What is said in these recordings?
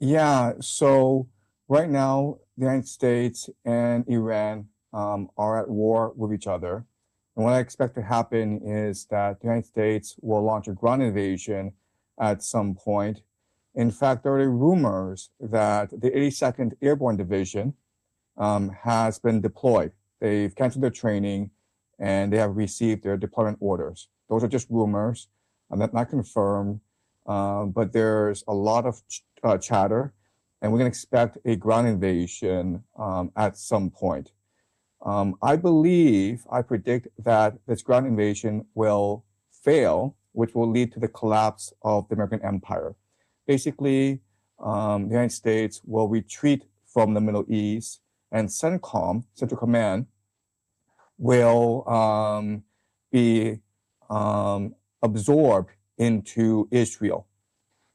Yeah, so right now, the United States and Iran are at war with each other. And what I expect to happen is that the United States will launch a ground invasion at some point. In fact, there are rumors that the 82nd Airborne Division has been deployed. They've canceled their training and they have received their deployment orders. Those are just rumors, not confirmed, but there's a lot of chatter, and we're going to expect a ground invasion at some point. I predict that this ground invasion will fail, which will lead to the collapse of the American empire. Basically, the United States will retreat from the Middle East, and CENTCOM, Central Command, will be absorbed into Israel.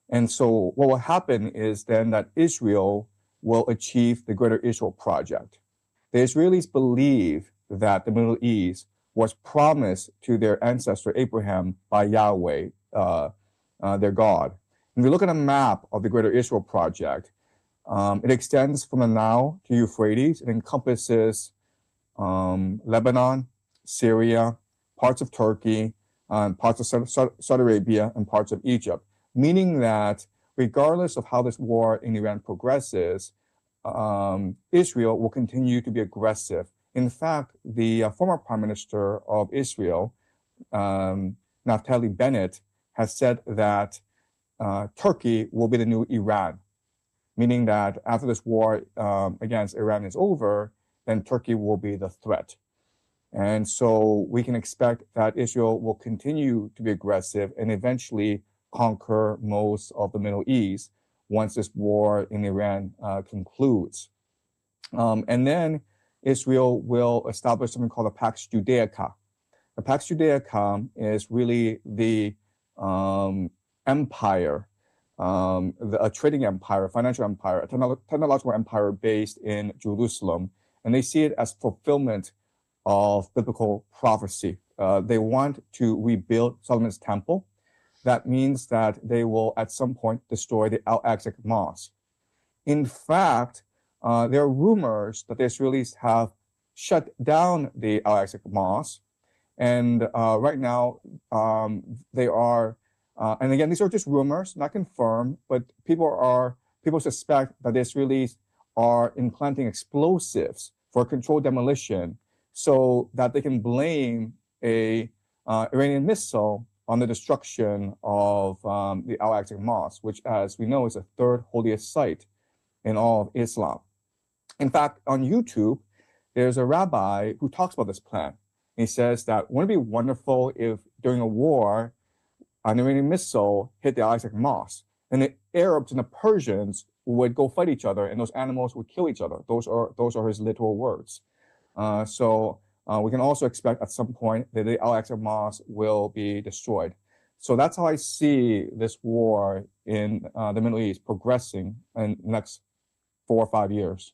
And so what will happen is then that Israel will achieve the Greater Israel Project. The Israelis believe that the Middle East was promised to their ancestor Abraham by Yahweh, their God. If you look at a map of the Greater Israel Project, it extends from the Nile to Euphrates. It encompasses Lebanon, Syria, parts of Turkey, parts of Saudi Arabia, and parts of Egypt, meaning that regardless of how this war in Iran progresses, Israel will continue to be aggressive. In fact, the former Prime Minister of Israel, Naftali Bennett, has said that Turkey will be the new Iran, meaning that after this war against Iran is over, then Turkey will be the threat. And so we can expect that Israel will continue to be aggressive and eventually conquer most of the Middle East once this war in Iran concludes. And then Israel will establish something called the Pax Judaica. The Pax Judaica is really the empire, a trading empire, a financial empire, a technological empire based in Jerusalem. And they see it as fulfillment of biblical prophecy. They want to rebuild Solomon's temple. That means that they will at some point destroy the Al-Aqsa Mosque. In fact, there are rumors that the Israelis have shut down the Al-Aqsa Mosque. And right now, they are, and again, these are just rumors, not confirmed, but people suspect that the Israelis are implanting explosives for controlled demolition so that they can blame a Iranian missile on the destruction of the Al-Aqsa Mosque, which, as we know, is the third holiest site in all of Islam. In fact, on YouTube, there's a rabbi who talks about this plan. He says that wouldn't it be wonderful if during a war, an Iranian missile hit the Al-Aqsa Mosque, and the Arabs and the Persians would go fight each other, and those animals would kill each other. Those are his literal words. So we can also expect at some point that the Al-Aqsa Mosque will be destroyed. So that's how I see this war in the Middle East progressing in the next 4 or 5 years.